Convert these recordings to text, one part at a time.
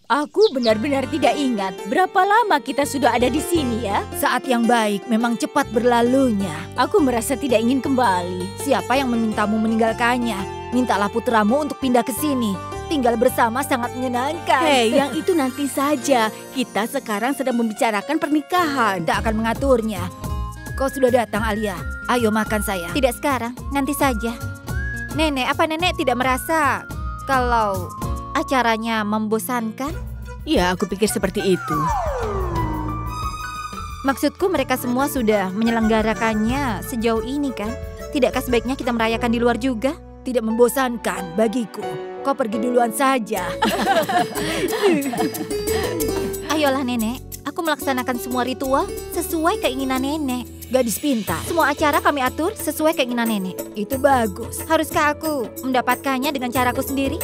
Aku benar-benar tidak ingat berapa lama kita sudah ada di sini ya. Saat yang baik memang cepat berlalunya. Aku merasa tidak ingin kembali. Siapa yang memintamu meninggalkannya? Mintalah putramu untuk pindah ke sini. Tinggal bersama sangat menyenangkan. Hei, yang itu nanti saja. Kita sekarang sedang membicarakan pernikahan. Tidak akan mengaturnya. Kau sudah datang, Alia. Ayo makan saya. Tidak sekarang, nanti saja. Nenek, apa nenek tidak merasa kalau acaranya membosankan? Ya, aku pikir seperti itu. Maksudku mereka semua sudah menyelenggarakannya sejauh ini kan? Tidakkah sebaiknya kita merayakan di luar juga? Tidak membosankan bagiku. Kau pergi duluan saja. Ayolah nenek, aku melaksanakan semua ritual sesuai keinginan nenek. Gadis pintar. Semua acara kami atur sesuai keinginan nenek. Itu bagus. Haruskah aku mendapatkannya dengan caraku sendiri?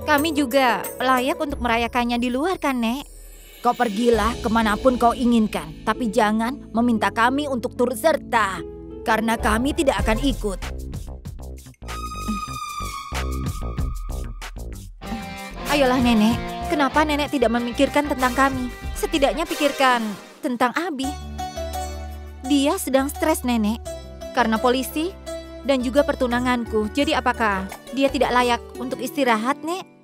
Kami juga layak untuk merayakannya di luar kan, Nek? Kau pergilah kemanapun kau inginkan. Tapi jangan meminta kami untuk turut serta. Karena kami tidak akan ikut. Ayolah nenek, kenapa nenek tidak memikirkan tentang kami? Setidaknya pikirkan tentang Abi. Dia sedang stres nenek, karena polisi dan juga pertunanganku. Jadi apakah dia tidak layak untuk istirahat, Nek?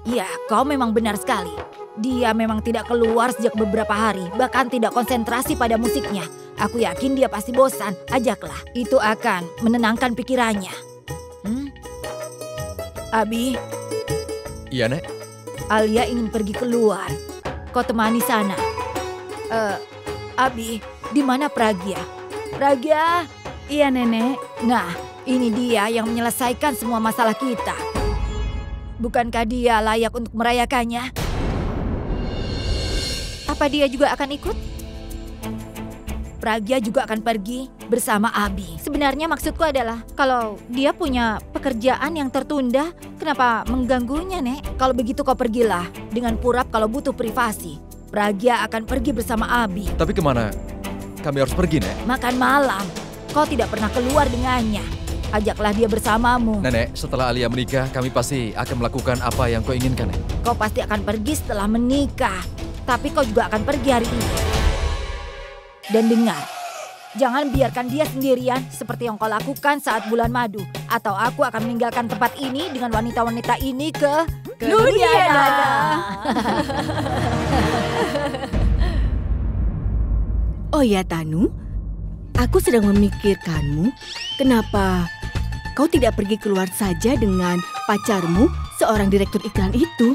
Ya, kau memang benar sekali. Dia memang tidak keluar sejak beberapa hari, bahkan tidak konsentrasi pada musiknya. Aku yakin dia pasti bosan, ajaklah. Itu akan menenangkan pikirannya. Abi? Iya, Nek. Alia ingin pergi keluar. Kau temani sana. Abi, di mana Pragya? Pragya? Iya, Nenek. Nah, ini dia yang menyelesaikan semua masalah kita. Bukankah dia layak untuk merayakannya? Apa dia juga akan ikut? Pragya juga akan pergi bersama Abi. Sebenarnya maksudku adalah, kalau dia punya pekerjaan yang tertunda, kenapa mengganggunya, Nek? Kalau begitu kau pergilah, dengan purap kalau butuh privasi. Pragya akan pergi bersama Abi. Tapi kemana kami harus pergi, Nek? Makan malam. Kau tidak pernah keluar dengannya. Ajaklah dia bersamamu. Nenek, setelah Alia menikah, kami pasti akan melakukan apa yang kau inginkan, Nek. Kau pasti akan pergi setelah menikah. Tapi kau juga akan pergi hari ini. Dan dengar, jangan biarkan dia sendirian seperti yang kau lakukan saat bulan madu. Atau aku akan meninggalkan tempat ini dengan wanita-wanita ini ke Nuriana. Oh ya, Tanu. Aku sedang memikirkanmu. Kenapa kau tidak pergi keluar saja dengan pacarmu, seorang direktur iklan itu?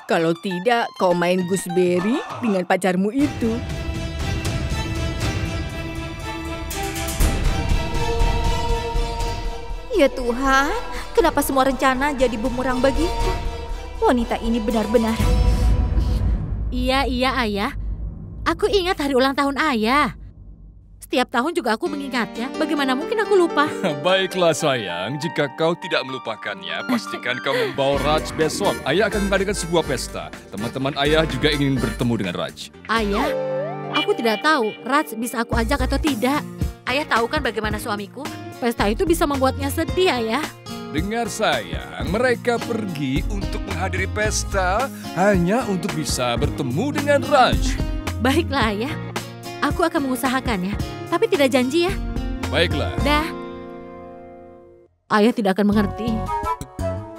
Kalau tidak, kau main gooseberry dengan pacarmu itu. Ya Tuhan, kenapa semua rencana jadi bumerang bagiku? Wanita ini benar-benar... Iya, Ayah. Aku ingat hari ulang tahun Ayah. Setiap tahun juga aku mengingatnya. Bagaimana mungkin aku lupa? Baiklah sayang, jika kau tidak melupakannya, pastikan kau membawa Raj besok. Ayah akan mengadakan sebuah pesta. Teman-teman ayah juga ingin bertemu dengan Raj. Ayah, aku tidak tahu Raj bisa aku ajak atau tidak. Ayah tahu kan bagaimana suamiku? Pesta itu bisa membuatnya sedih, Ayah. Dengar sayang, mereka pergi untuk menghadiri pesta hanya untuk bisa bertemu dengan Raj. Baiklah, Ayah. Aku akan mengusahakannya, tapi tidak janji ya. Baiklah. Dah. Ayah tidak akan mengerti.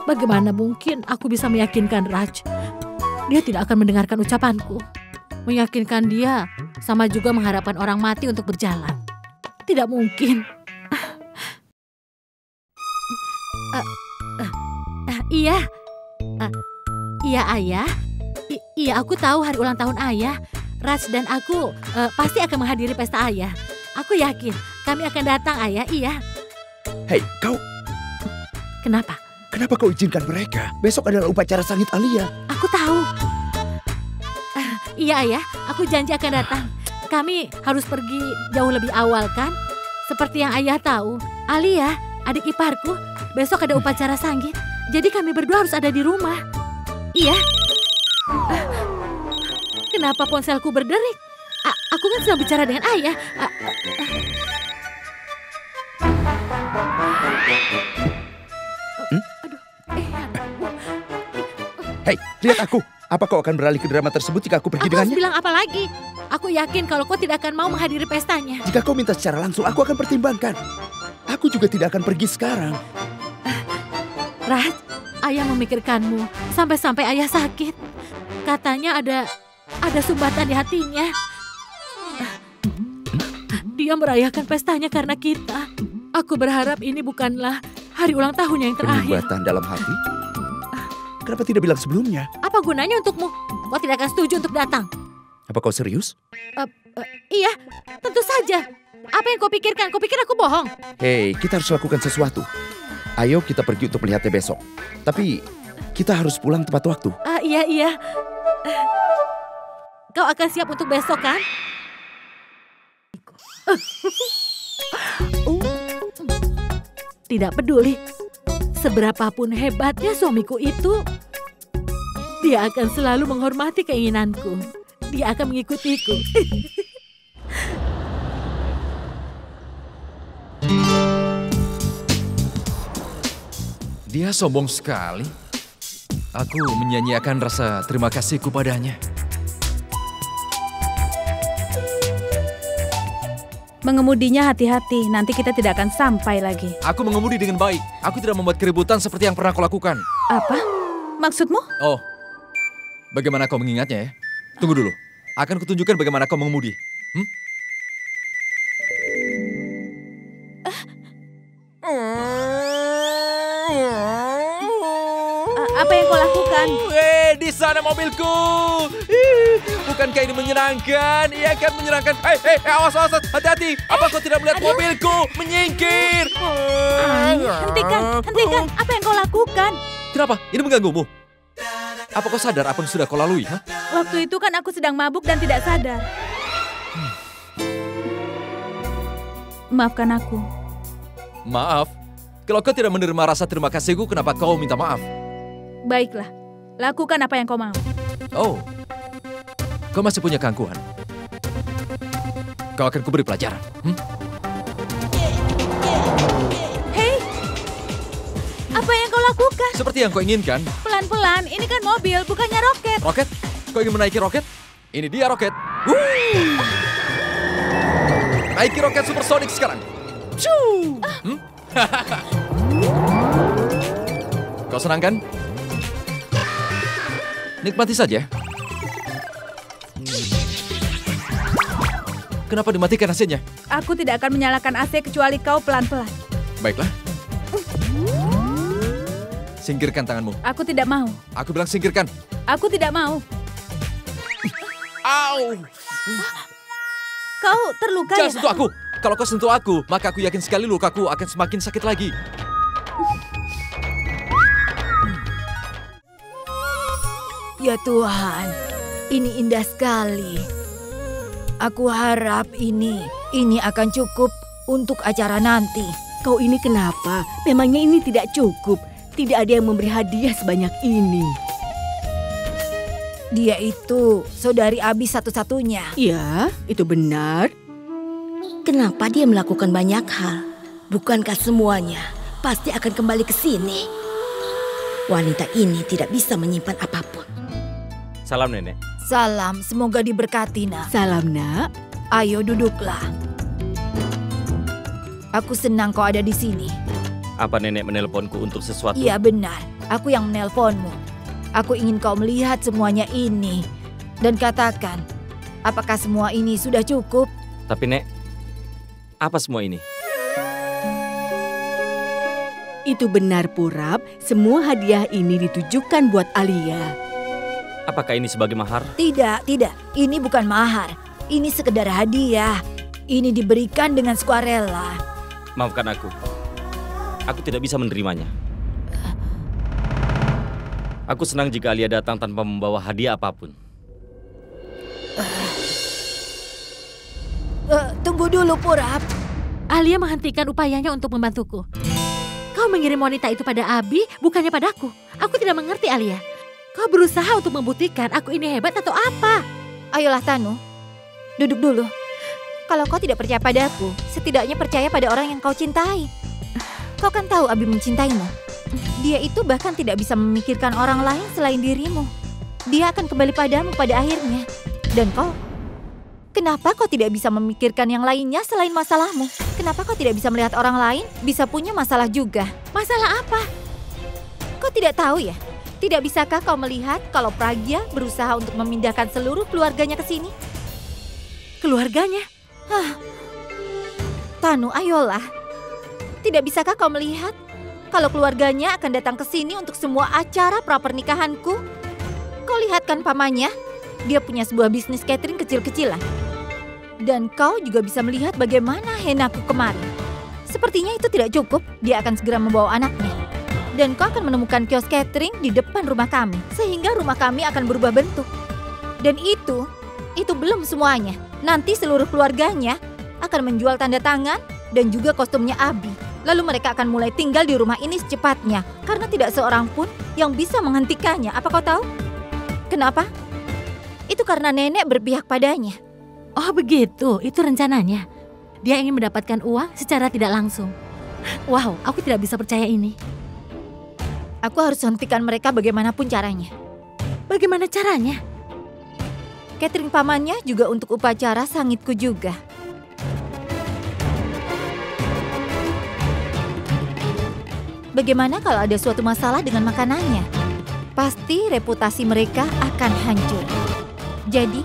Bagaimana mungkin aku bisa meyakinkan Raj? Dia tidak akan mendengarkan ucapanku. Meyakinkan dia sama juga mengharapkan orang mati untuk berjalan. Tidak mungkin. Iya. Iya, Ayah. Iya, aku tahu hari ulang tahun Ayah. Raj dan aku pasti akan menghadiri pesta Ayah. Aku yakin kami akan datang, Ayah. Iya. Hei, kau. Kenapa? Kenapa kau izinkan mereka? Besok adalah upacara sangit Alia. Aku tahu. Iya, Ayah. Aku janji akan datang. Kami harus pergi jauh lebih awal, kan? Seperti yang Ayah tahu, Alia, adik iparku, besok ada upacara sanggit. Jadi kami berdua harus ada di rumah. Iya. Kenapa ponselku berderik? Aku kan sedang bicara dengan Ayah. Hei, lihat aku. Apa kau akan beralih ke drama tersebut jika aku pergi Aku harus dengannya? bilang apa lagi? Aku yakin kalau kau tidak akan mau menghadiri pestanya. Jika kau minta secara langsung, aku akan pertimbangkan. Aku juga tidak akan pergi sekarang. Raj, ayah memikirkanmu sampai-sampai ayah sakit. Katanya ada sumbatan di hatinya. Dia merayakan pestanya karena kita. Aku berharap ini bukanlah hari ulang tahunnya yang terakhir. Penyumbatan dalam hati? Kenapa tidak bilang sebelumnya? Apa gunanya untukmu? Kau tidak akan setuju untuk datang. Apa kau serius? Iya, tentu saja. Apa yang kau pikirkan? Kau pikir aku bohong? Hei, kita harus lakukan sesuatu. Ayo kita pergi untuk melihatnya besok. Tapi kita harus pulang tepat waktu. Iya. Kau akan siap untuk besok kan? Tidak peduli seberapapun hebatnya suamiku itu, dia akan selalu menghormati keinginanku. Dia akan mengikutiku. Dia sombong sekali. Aku menyanyiakan rasa terima kasihku padanya. Mengemudinya hati-hati, nanti kita tidak akan sampai lagi. Aku mengemudi dengan baik. Aku tidak membuat keributan seperti yang pernah kau lakukan. Apa? Maksudmu? Oh, bagaimana kau mengingatnya ya? Tunggu dulu. Akan kutunjukkan bagaimana kau mengemudi. Apa yang kau lakukan? Di sana mobilku. Bukankah ini menyenangkan? Iya kan menyenangkan. Awas, hati-hati. Apa kau tidak melihat mobilku? Menyingkir. Hentikan. Apa yang kau lakukan? Kenapa? Ini mengganggumu? Apa kau sadar apa yang sudah kau lalui? Waktu itu kan aku sedang mabuk dan tidak sadar. Maafkan aku. Maaf. Kalau kau tidak menerima rasa terima kasihku, kenapa kau minta maaf? Baiklah, lakukan apa yang kau mau. Oh, kau masih punya keangkuhan. Kau akan kuberi pelajaran. Hei, apa yang kau lakukan? Seperti yang kau inginkan. Pelan-pelan, ini kan mobil, bukannya roket. Roket? Kau ingin menaiki roket? Ini dia roket. Naiki roket supersonik sekarang. Kau senang kan? Nikmati saja. Kenapa dimatikan AC-nya? Aku tidak akan menyalakan AC kecuali kau pelan-pelan. Baiklah. Singkirkan tanganmu. Aku tidak mau. Aku bilang singkirkan. Aku tidak mau. Au! Kau terluka Jangan ya? sentuh aku. Kalau kau sentuh aku, maka aku yakin sekali lukaku akan semakin sakit lagi. Ya Tuhan, ini indah sekali. Aku harap ini akan cukup untuk acara nanti. Kau ini kenapa? Memangnya ini tidak cukup? Tidak ada yang memberi hadiah sebanyak ini. Dia itu saudari Abi satu-satunya. Ya, itu benar. Kenapa dia melakukan banyak hal? Bukankah semuanya pasti akan kembali ke sini? Wanita ini tidak bisa menyimpan apapun. Salam Nenek. Salam, semoga diberkati nak. Salam nak. Ayo duduklah. Aku senang kau ada di sini. Apa Nenek menelponku untuk sesuatu? Iya benar, aku yang menelponmu. Aku ingin kau melihat semuanya ini. Dan katakan, apakah semua ini sudah cukup? Tapi Nek, apa semua ini? Itu benar Purap, semua hadiah ini ditujukan buat Alia. Apakah ini sebagai mahar? Tidak. Ini bukan mahar. Ini sekedar hadiah. Ini diberikan dengan sukarela. Maafkan aku. Aku tidak bisa menerimanya. Aku senang jika Alia datang tanpa membawa hadiah apapun. Tunggu dulu, Purap. Alia menghentikan upayanya untuk membantuku. Kau mengirim wanita itu pada Abi, bukannya padaku. Aku tidak mengerti, Alia. Kau berusaha untuk membuktikan aku ini hebat atau apa? Ayolah Tanu, duduk dulu. Kalau kau tidak percaya padaku, setidaknya percaya pada orang yang kau cintai. Kau kan tahu Abi mencintaimu. Dia itu bahkan tidak bisa memikirkan orang lain selain dirimu. dia akan kembali padamu pada akhirnya. Dan kau, kenapa kau tidak bisa memikirkan yang lainnya selain masalahmu? Kenapa kau tidak bisa melihat orang lain bisa punya masalah juga? Masalah apa? Kau tidak tahu ya? Tidak bisakah kau melihat kalau Pragya berusaha untuk memindahkan seluruh keluarganya ke sini? Keluarganya? Tanu, ayolah. Tidak bisakah kau melihat kalau keluarganya akan datang ke sini untuk semua acara prapernikahanku? Kau lihat kan pamannya? Dia punya sebuah bisnis catering kecil-kecilan. Dan kau juga bisa melihat bagaimana Henaku kemarin. Sepertinya itu tidak cukup, dia akan segera membawa anaknya. Dan kau akan menemukan kios catering di depan rumah kami, sehingga rumah kami akan berubah bentuk. Dan itu belum semuanya. Nanti seluruh keluarganya akan menjual tanda tangan dan juga kostumnya Abi. Lalu mereka akan mulai tinggal di rumah ini secepatnya, karena tidak seorang pun yang bisa menghentikannya. Apa kau tahu? Kenapa? Itu karena nenek berpihak padanya. Oh begitu, itu rencananya. Dia ingin mendapatkan uang secara tidak langsung. Wow, aku tidak bisa percaya ini. Aku harus hentikan mereka bagaimanapun caranya. Bagaimana caranya? Catering pamannya juga untuk upacara sangitku juga. Bagaimana kalau ada suatu masalah dengan makanannya? Pasti reputasi mereka akan hancur. Jadi,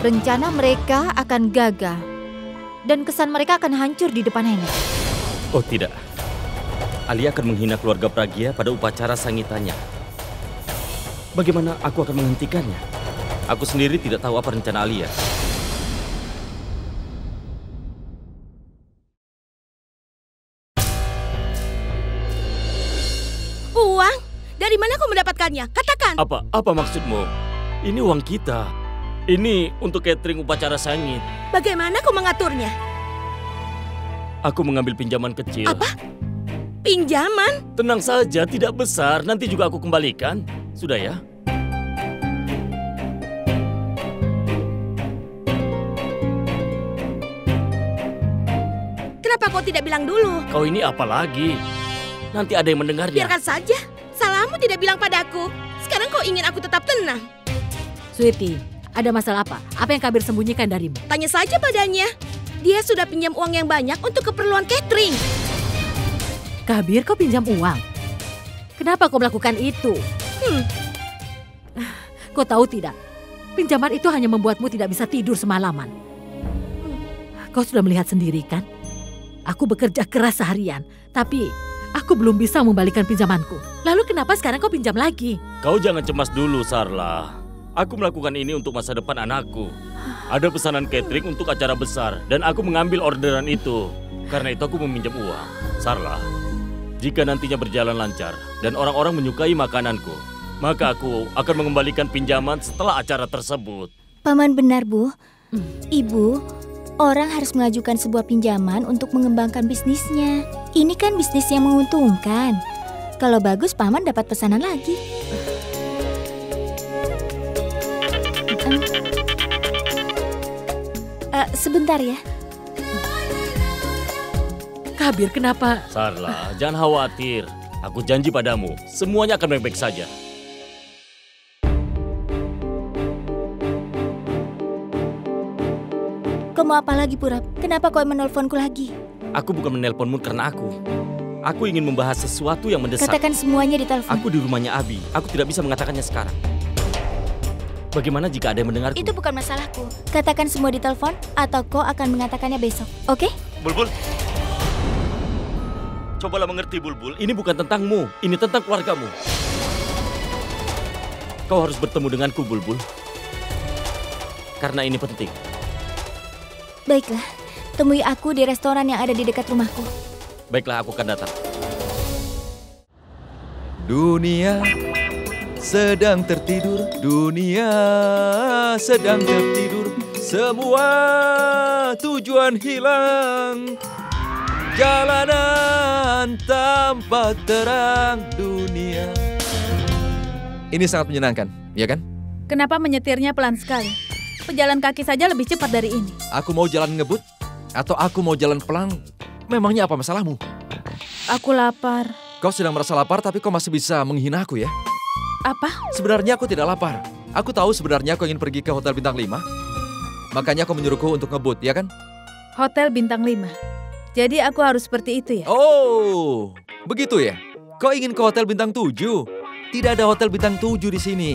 rencana mereka akan gagal. Dan kesan mereka akan hancur di depan nenek. Oh tidak. Alia akan menghina keluarga Pragya pada upacara sangitannya. Bagaimana aku akan menghentikannya? Aku sendiri tidak tahu apa rencana Alia. Uang? Dari mana kau mendapatkannya? Katakan. Apa maksudmu? Ini uang kita. Ini untuk catering upacara sangit. Bagaimana kau mengaturnya? Aku mengambil pinjaman kecil. Apa? Pinjaman? Tenang saja, tidak besar. Nanti juga aku kembalikan. Sudah ya? Kenapa kau tidak bilang dulu? Kau ini apa lagi? Nanti ada yang mendengarnya. Biarkan saja. Salahmu tidak bilang padaku. Sekarang kau ingin aku tetap tenang. Sweetie, ada masalah apa? Apa yang Kabir sembunyikan darimu? Tanya saja padanya. Dia sudah pinjam uang yang banyak untuk keperluan catering. Kabir, kau pinjam uang? Kenapa kau melakukan itu? Kau tahu tidak? Pinjaman itu hanya membuatmu tidak bisa tidur semalaman. Kau sudah melihat sendiri kan? Aku bekerja keras seharian, tapi aku belum bisa membalikan pinjamanku. Lalu kenapa sekarang kau pinjam lagi? Kau jangan cemas dulu, Sarla. Aku melakukan ini untuk masa depan anakku. Ada pesanan catering untuk acara besar, dan aku mengambil orderan itu. Karena itu aku meminjam uang. Sarla, jika nantinya berjalan lancar dan orang-orang menyukai makananku, maka aku akan mengembalikan pinjaman setelah acara tersebut. Paman benar, Bu. Ibu, orang harus mengajukan sebuah pinjaman untuk mengembangkan bisnisnya. Ini kan bisnis yang menguntungkan. Kalau bagus, Paman dapat pesanan lagi. Sebentar ya. Kabir, kenapa? Sarla, jangan khawatir. Aku janji padamu, semuanya akan baik-baik saja. Kau mau apa lagi, Purap? Kenapa kau menelponku lagi? Aku bukan menelponmu karena aku ingin membahas sesuatu yang mendesak. Katakan semuanya di telepon. Aku di rumahnya Abi. Aku tidak bisa mengatakannya sekarang. Bagaimana jika ada yang mendengarku? Itu bukan masalahku. Katakan semua di telepon atau kau akan mengatakannya besok. Oke? Bulbul. Cobalah mengerti, Bulbul. Ini bukan tentangmu. Ini tentang keluargamu. Kau harus bertemu denganku, Bulbul. Karena ini penting. Baiklah. Temui aku di restoran yang ada di dekat rumahku. Baiklah, aku akan datang. Dunia sedang tertidur, dunia sedang tertidur, semua tujuan hilang, jalanan tanpa terang dunia. Ini sangat menyenangkan, ya kan? Kenapa menyetirnya pelan sekali? Pejalan kaki saja lebih cepat dari ini. Aku mau jalan ngebut atau aku mau jalan pelan? Memangnya apa masalahmu? Aku lapar. Kau sedang merasa lapar tapi kau masih bisa menghina aku ya? Apa? Sebenarnya aku tidak lapar. Aku tahu sebenarnya kau ingin pergi ke Hotel Bintang 5. Makanya kau menyuruhku untuk ngebut, ya kan? Hotel Bintang 5. Jadi aku harus seperti itu ya? Oh, begitu ya? Kau ingin ke Hotel Bintang 7? Tidak ada Hotel Bintang 7 di sini.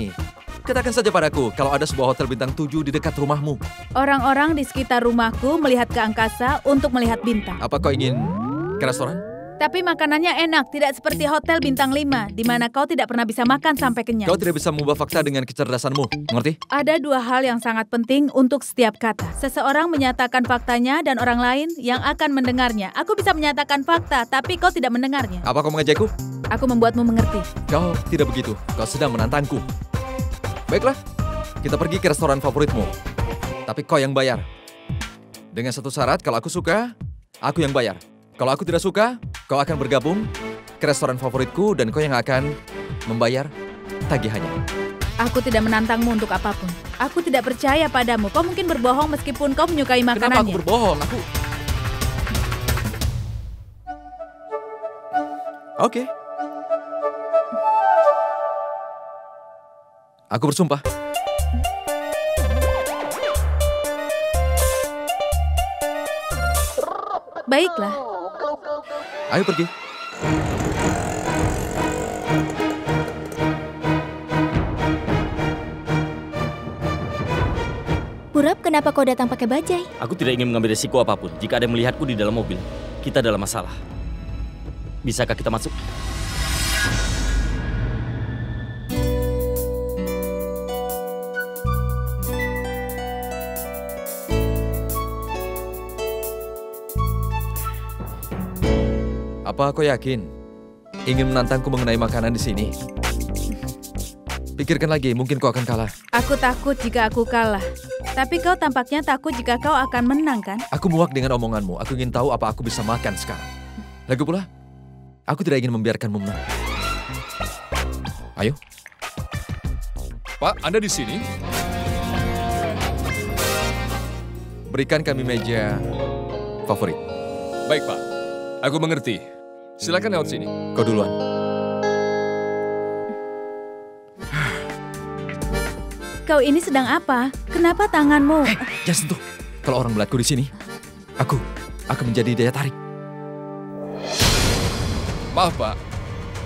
Katakan saja padaku kalau ada sebuah Hotel Bintang 7 di dekat rumahmu. Orang-orang di sekitar rumahku melihat ke angkasa untuk melihat bintang. Apa kau ingin ke restoran? Tapi makanannya enak, tidak seperti Hotel Bintang 5, di mana kau tidak pernah bisa makan sampai kenyang. Kau tidak bisa mengubah fakta dengan kecerdasanmu, mengerti? Ada dua hal yang sangat penting untuk setiap kata. Seseorang menyatakan faktanya dan orang lain yang akan mendengarnya. Aku bisa menyatakan fakta, tapi kau tidak mendengarnya. Apa kau mengajakku? Aku membuatmu mengerti. Kau tidak begitu. Kau sedang menantangku. Baiklah, kita pergi ke restoran favoritmu. Tapi kau yang bayar. Dengan satu syarat, kalau aku suka, aku yang bayar. Kalau aku tidak suka, kau akan bergabung ke restoran favoritku dan kau yang akan membayar tagihannya. Aku tidak menantangmu untuk apapun. Aku tidak percaya padamu. Kau mungkin berbohong meskipun kau menyukai makanannya. Kenapa aku berbohong? Oke. Aku bersumpah. Baiklah. Ayo pergi. Purap, kenapa kau datang pakai bajai? Aku tidak ingin mengambil resiko apapun. Jika ada yang melihatku di dalam mobil, kita dalam masalah. Bisakah kita masuk? Apa kau yakin ingin menantangku mengenai makanan di sini? Pikirkan lagi, mungkin kau akan kalah. Aku takut jika aku kalah. Tapi kau tampaknya takut jika kau akan menang, kan? Aku muak dengan omonganmu. Aku ingin tahu apa aku bisa makan sekarang. Lagi pula, aku tidak ingin membiarkanmu menang. Ayo. Pak, Anda di sini? Berikan kami meja favorit. Baik, Pak. Aku mengerti. Silakan lewat sini. Kau duluan. Kau ini sedang apa? Kenapa tanganmu? Hei, jangan sentuh. Kalau orang melihatku di sini, aku akan menjadi daya tarik. Maaf, Pak.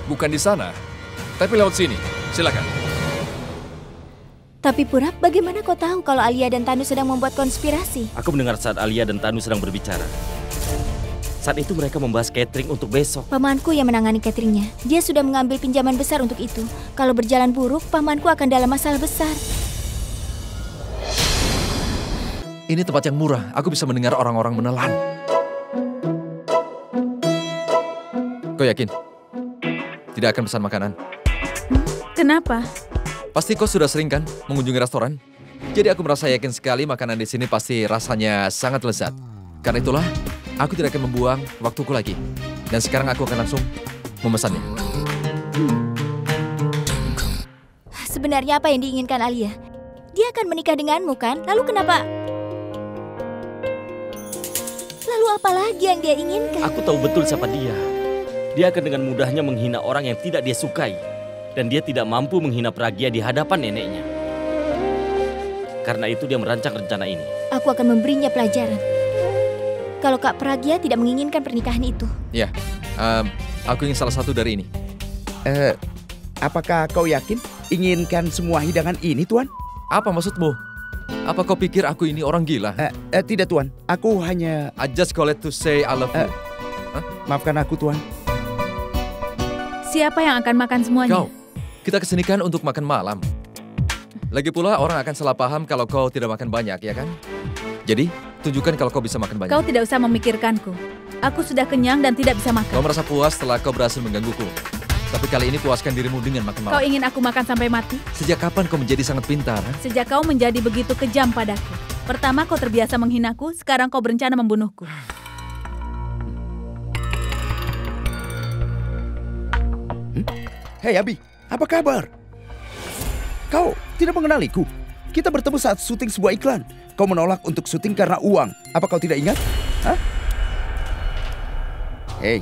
Bukan di sana. Tapi lewat sini. Silakan. Tapi Purap, bagaimana kau tahu kalau Alia dan Tanu sedang membuat konspirasi? Aku mendengar saat Alia dan Tanu sedang berbicara. Saat itu mereka membahas catering untuk besok. Pamanku yang menangani cateringnya. Dia sudah mengambil pinjaman besar untuk itu. Kalau berjalan buruk, pamanku akan dalam masalah besar. Ini tempat yang murah. Aku bisa mendengar orang-orang menelan. Kau yakin? Tidak akan pesan makanan? Kenapa? Pasti kau sudah sering kan mengunjungi restoran? Jadi aku merasa yakin sekali makanan di sini pasti rasanya sangat lezat. Karena itulah, aku tidak akan membuang waktuku lagi. Dan sekarang aku akan langsung memesannya. Sebenarnya apa yang diinginkan Alia? Dia akan menikah denganmu kan? Lalu kenapa? Lalu apa lagi yang dia inginkan? Aku tahu betul siapa dia. Dia akan dengan mudahnya menghina orang yang tidak dia sukai. Dan dia tidak mampu menghina Pragya di hadapan neneknya. Karena itu dia merancang rencana ini. Aku akan memberinya pelajaran. Kalau Kak Pragya tidak menginginkan pernikahan itu. Ya, aku ingin salah satu dari ini. Apakah kau yakin inginkan semua hidangan ini, Tuan? Apa maksudmu? Apa kau pikir aku ini orang gila? Tidak, Tuan. Aku hanya... I just call it to say I love you. Maafkan aku, Tuan. Siapa yang akan makan semuanya? Kau. Kita kesini kan untuk makan malam. Lagi pula orang akan salah paham kalau kau tidak makan banyak, ya kan? Jadi, tunjukkan kalau kau bisa makan banyak. Kau tidak usah memikirkanku. Aku sudah kenyang dan tidak bisa makan. Kau merasa puas setelah kau berhasil menggangguku. Tapi kali ini puaskan dirimu dengan makan malam. Kau ingin aku makan sampai mati? Sejak kapan kau menjadi sangat pintar? Sejak kau menjadi begitu kejam padaku. Pertama kau terbiasa menghinaku, sekarang kau berencana membunuhku. Hei Abi, apa kabar? Kau tidak mengenaliku. Kita bertemu saat syuting sebuah iklan. Kau menolak untuk syuting karena uang. Apa kau tidak ingat? Hah? Hei,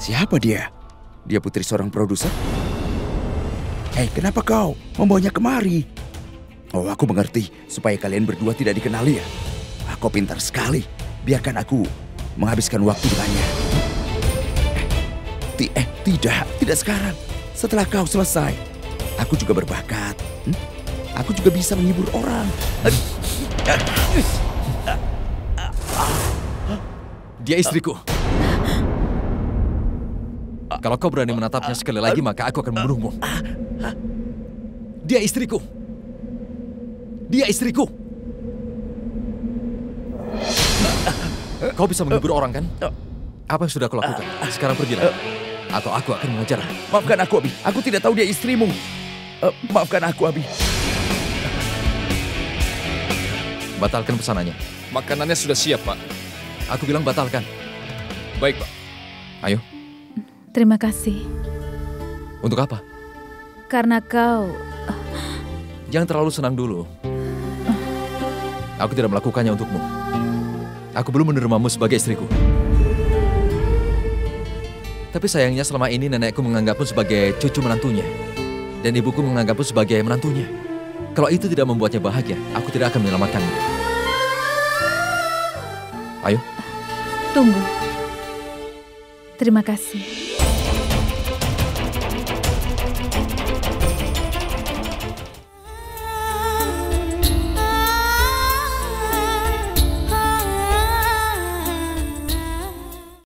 siapa dia? Dia putri seorang produser? Hei, kenapa kau membawanya kemari? Oh, aku mengerti. Supaya kalian berdua tidak dikenali ya. Kau pintar sekali. Biarkan aku menghabiskan waktu dengannya. Tidak sekarang. Setelah kau selesai. Aku juga berbakat. Aku juga bisa menghibur orang. Dia istriku. Kalau kau berani menatapnya sekali lagi, maka aku akan membunuhmu. Dia istriku. Dia istriku. Kau bisa menghibur orang, kan? Apa yang sudah kau lakukan? Sekarang pergilah. Atau aku akan mengejar. Maafkan aku, Abi. Aku tidak tahu dia istrimu. Maafkan aku, Abi. Batalkan pesanannya. Makanannya sudah siap, Pak. Aku bilang batalkan. Baik, Pak. Ayo. Terima kasih. Untuk apa? Karena kau... Jangan terlalu senang dulu. Aku tidak melakukannya untukmu. Aku belum menerimamu sebagai istriku. Tapi sayangnya selama ini nenekku menganggapmu sebagai cucu menantunya. Dan ibuku menganggapmu sebagai menantunya. Kalau itu tidak membuatnya bahagia, aku tidak akan menyelamatkanmu. Ayo. Tunggu. Terima kasih.